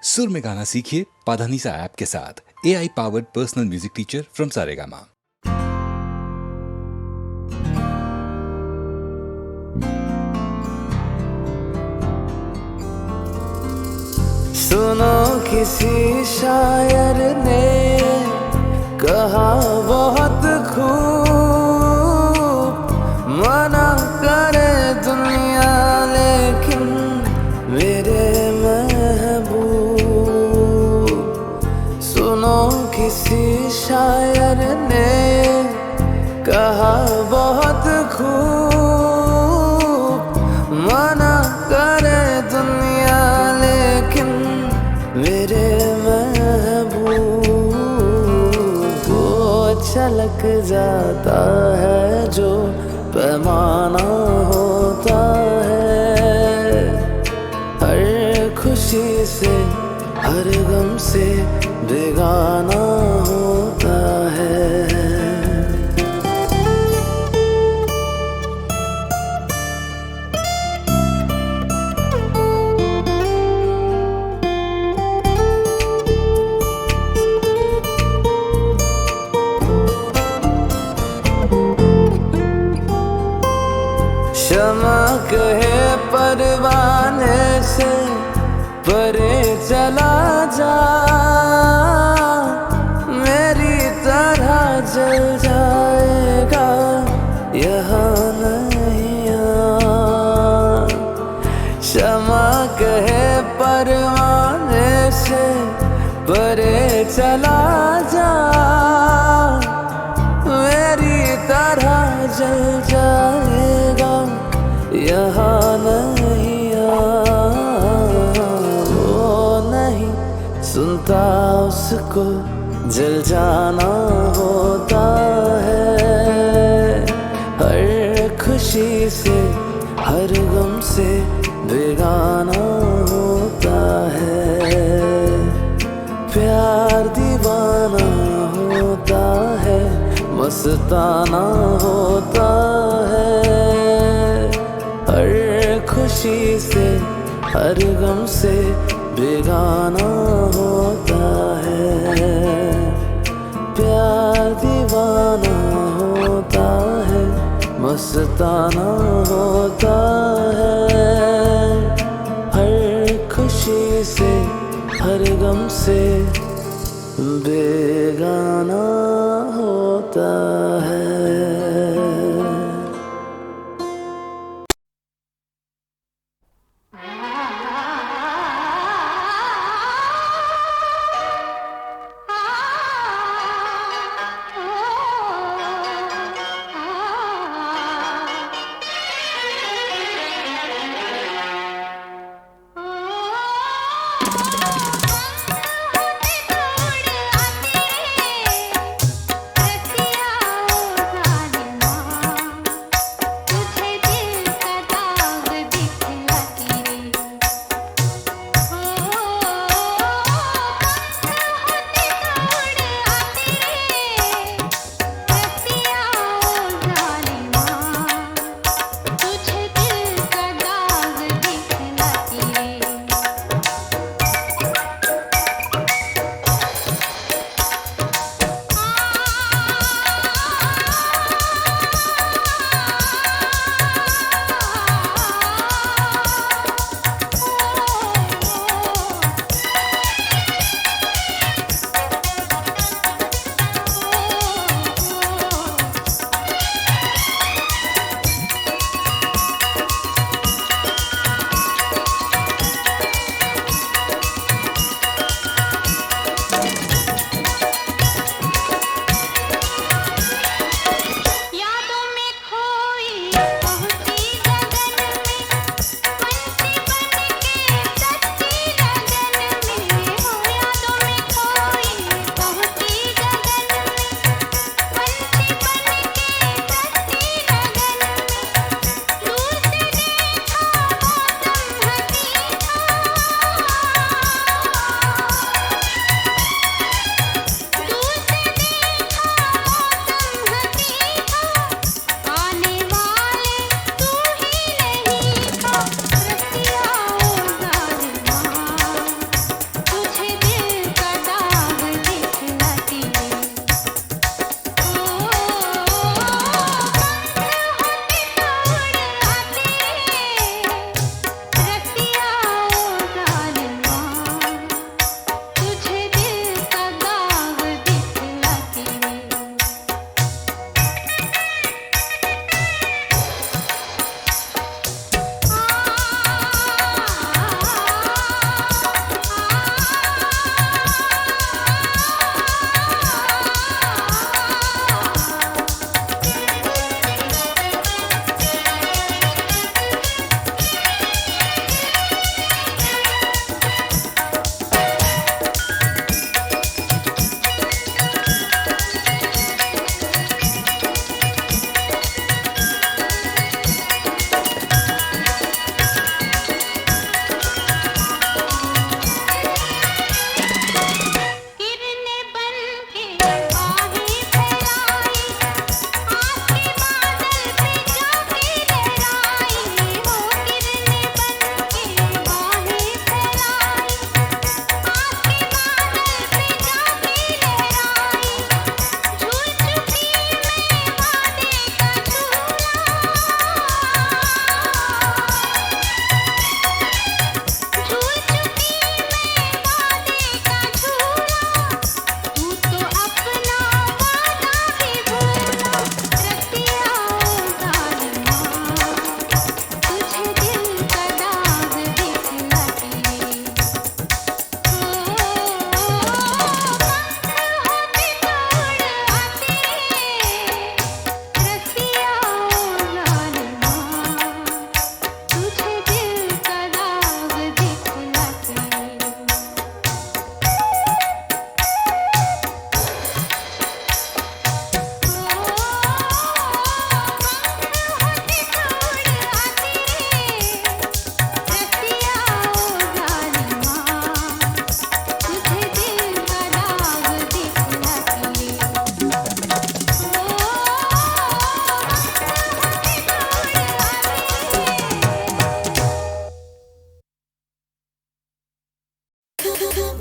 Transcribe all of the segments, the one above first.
सुर में गाना सीखिए पाधानीसा ऐप के साथ। AI powered personal music teacher from Saregama. सुनो किसी शायर ने कहा बहुत खूब, मना करे दुनिया लेकिन मेरे महबूब। सुनो किसी शायर ने कहा बहुत खूब, मना करे दुनिया लेकिन मेरे महबूब। वो छलक जाता है जो पैमाना होता है, हर खुशी से हर गम से बेगाना होता है। शमा कहे परवाने से परे चला जा, मेरी तरह जल जाएगा यहाँ नहीं आ। शमा कहे परवाने से परे चला जा, मेरी तरह जल जाएगा यहाँ नहीं आ। वो नहीं सुनता उसको जल जाना होता है, हर खुशी से हर गम से बेगाना होता है। प्यार दीवाना होता है, मस्ताना होता है, हर खुशी से हर गम से बेगाना होता है। प्यार दीवाना होता है, मस्ताना होता है, हर खुशी से हर गम से बेगाना होता है।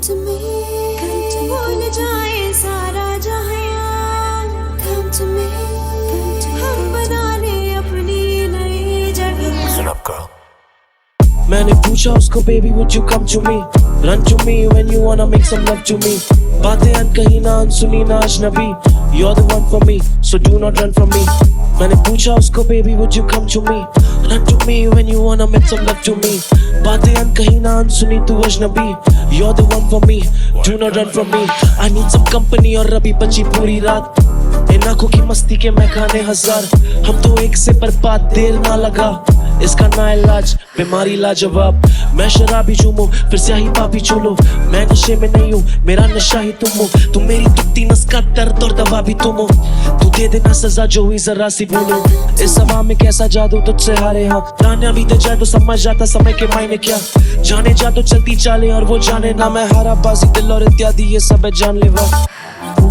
to me, भूल जाए सारा जहां, come to me, हम बना ले अपनी नई जगह। Listen up, girl. मैंने पूछा उसको baby would you come to me, run to me when you wanna make some love to me, बातें अनकही ना अनसुनी ना अजनबी, you're the one for me so do not run from me। मैंने पूछा उसको baby would you come to me, run to me when you wanna make some love to me, बातें अनकही ना अनसुनी तू अजनबी, you're the one for me do not run from me। I need some company और अभी बची पूरी रात, इन आंखों की मस्ती के मैं खाने हजार, हम तो एक से बर्बाद देर ना लगा, इसका ना इलाज बीमारी लाजवाब। मैं शराबी चूमो फिर स्याही पापी चूलो, मैं नशे में नहीं हूँ मेरा नशा ही तुम हो, तुम मेरी दुखती नस का दर्द और दवा भी तुम हो, तू दे देना सजा जो हुई जरा सी भूलो, इस हवा में कैसा जादू तुझसे हारे हाँ, रानिया बीते जाए तो समझ जाता समय के मायने क्या, जाने जा तो चलती चाले और वो जाने ना, मैं हारा बाजी दिल और इत्यादि ये सब है जानलेवा।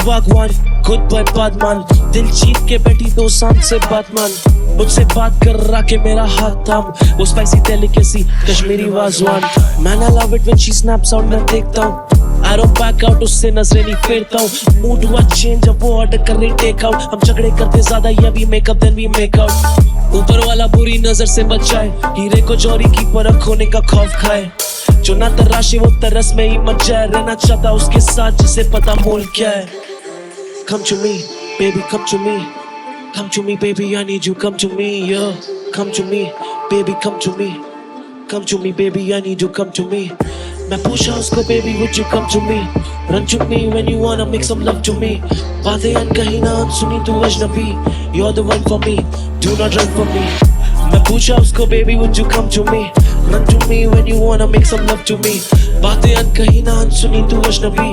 भगवान खुद बर्बाद मान, दिल जीत के बैठी तो शान से बात मान, मुझसे बात कर रहा के मेरा हाथ थाम, वो spicy delicacy Kashmiri wazwan, man I love it when she snaps out, मैं देखता हूँ I don't back out, उससे नजरें नहीं फेरता हूँ, मूड हुआ चेंज अब वो ऑर्डर कर रही टेक आउट, हम झगड़े करते ज्यादा ये भी makeup then we make out, ऊपर वाला बुरी नजर से बचाए, हीरे को चोरी की परख होने का खौफ खाए, जो ना तराशे वो तरस में ही मच जाए, रहना चाहता उसके साथ जिसे पता मोल क्या है। Come to me, baby, come to me, come to me, baby, I need you, come to me, yeah, come to me, baby, come to me, come to me, baby, I need you, come to me। मैं पूछा उसको baby would you come to me, run to me when you wanna make some love to me, बातें अनकही ना अनसुनी तू अजनबी, you're the one for me, do not run from me। मैं पूछा उसको baby would you come to me, run to me when you wanna make some love to me, बातें अनकही ना अनसुनी तू अजनबी,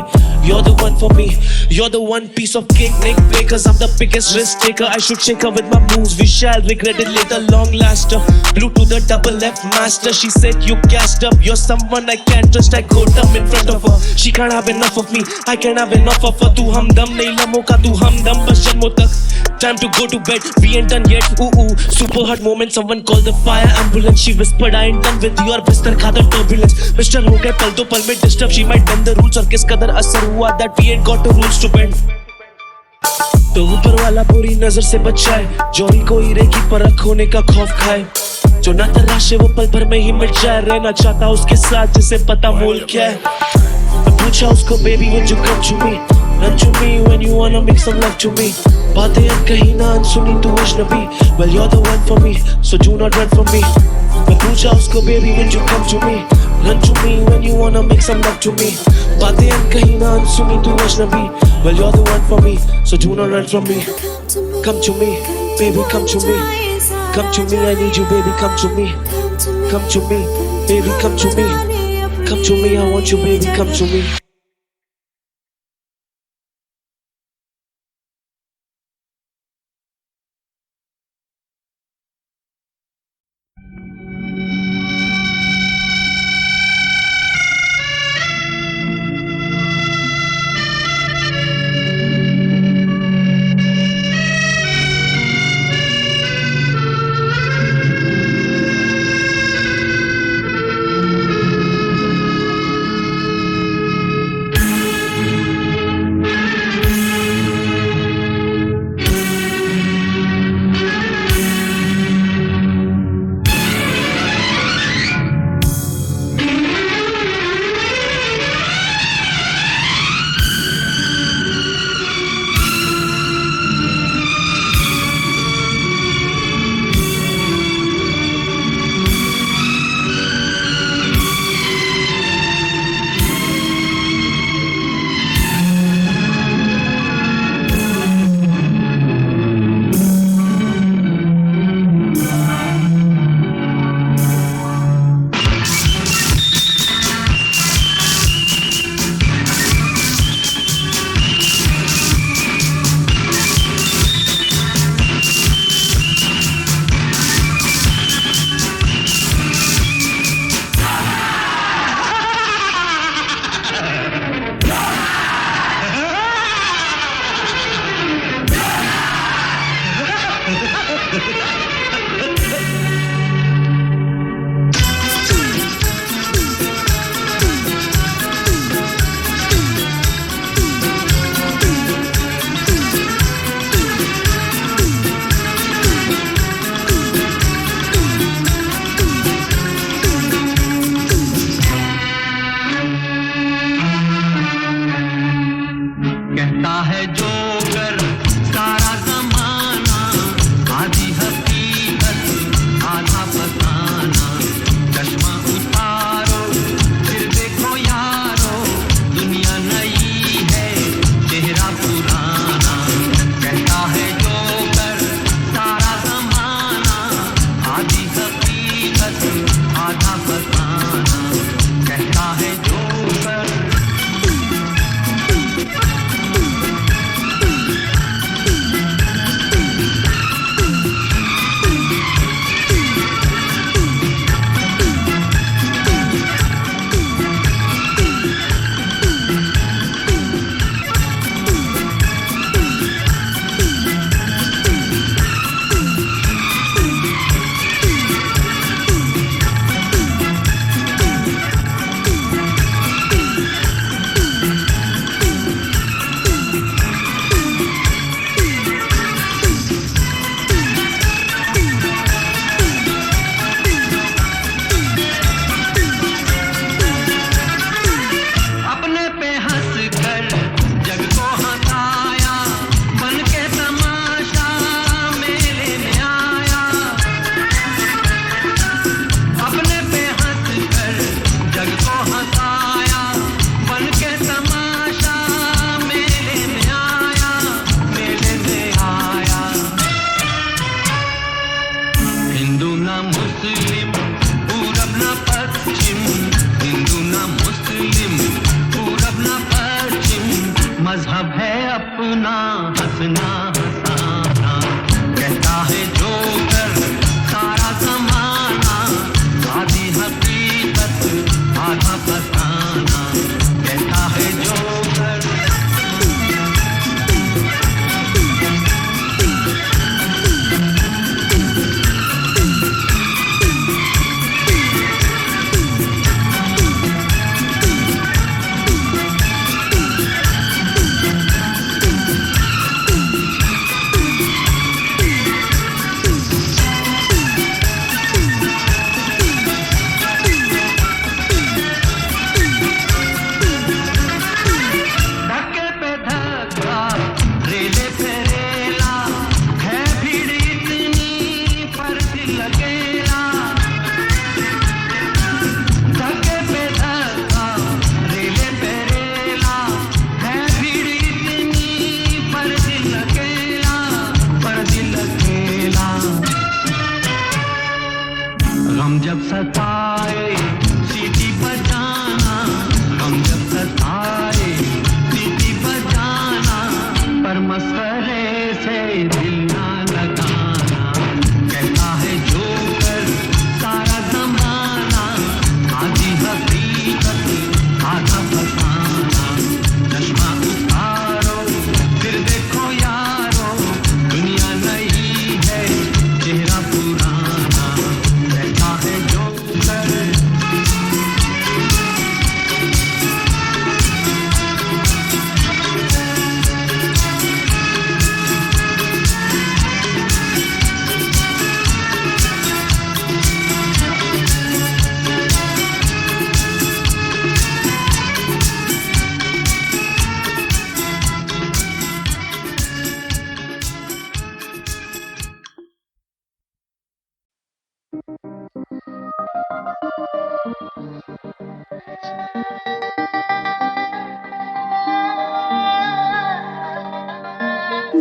you're the one for me, you're the one piece of cake neck breakers, I'm the biggest risk taker, I should shake her with my moves, we shall regret it later, long laster, blue to the double F master, she said you gassed up, you're someone I can't trust, I go dumb in front of her, she can't have enough of me, I can't have enough of her, तू हमदम नहीं लम्हों का तू हमदम बस जन्मों तक, time to go to bed, we ain't done yet, ooh, super hot moment, someone call the fire ambulance, she whispered I ain't done with your बिस्तर खाता turbulence, मिस्टर हो गए पल दो पल में disturb, she might bend the rules और किस कदर असर हुआ that we ain't got the rules to bend, तो ऊपर वाला बुरी नजर से बचाए, जोरी को हीरे की परख होने का खौफ खाए, जो ना तराशे वो पल भर में ही मिट जाए, रहना चाहता उसके साथ जिसे पता मोल क्या है। मैं पूछा उसको baby would you come to me, run to me when you wanna make some love to me, बातें अनकही ना अनसुनी तू अजनबी, well you're the one for me so do not run from me। मैं पूछा उसको baby would you come to me, run to me when you wanna make some love to me, बातें अनकही ना अनसुनी तू अजनबी, well you're the one for me so do not run from me। Come to me, baby, come to me, come to me, I need you, baby, come to me, come to me, baby, come to me, come to me, I want you, baby, come to me।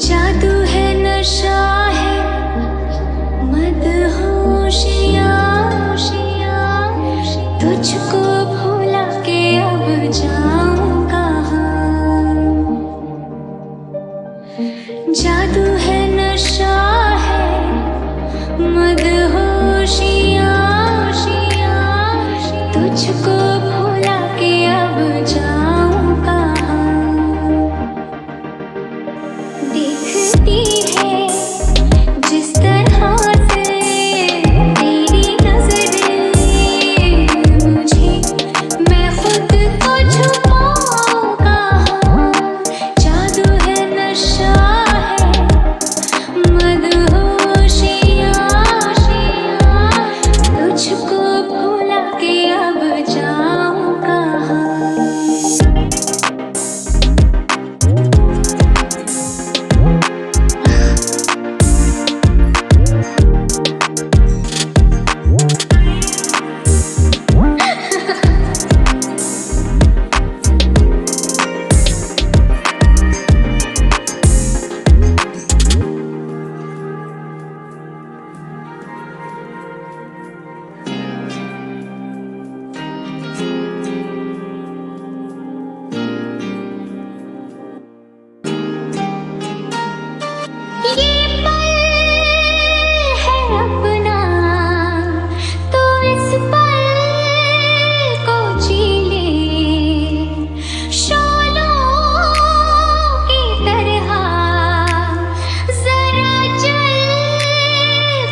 जादू है नशा है मदहोशियाँ तुझको भुला के अब जाऊं कहाँ। जादू है नशा है मदहोशियाँ तुझको भुला के अब जाऊं कहाँ। देखती है जिस तरह से तेरी नजरें मुझे, मैं खुद को छुपाऊं कहाँ। जादू है नशा है मदहोशियाँ तुझको भुला के अब जाऊं कहाँ। ये पल है अपना तो इस पल को जी ले, शोलों की तरह जरा चल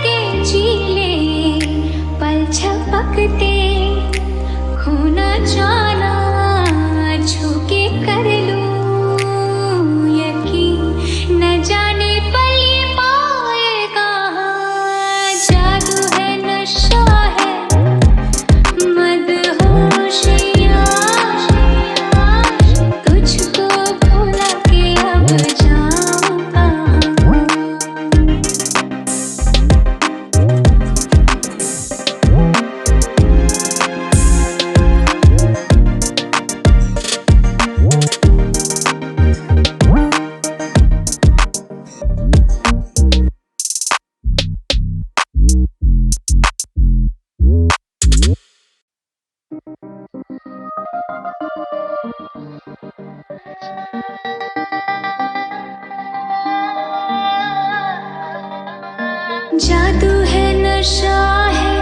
के जी ले। पल झपकते खो न जाना, छू के कर लूं यकीन, न जाने पल ये पाए कहाँ। जादू है नशा है मदहोशियाँ तुझको भुला के अब जाऊं कहाँ। जादू है नशा है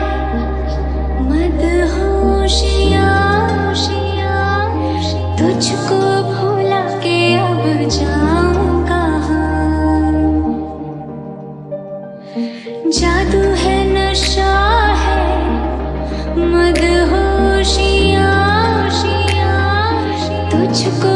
मदहोशियाँ तुझको भुला के अब जाऊं कहाँ। जादू है नशा है मदहोशियाँ तुझको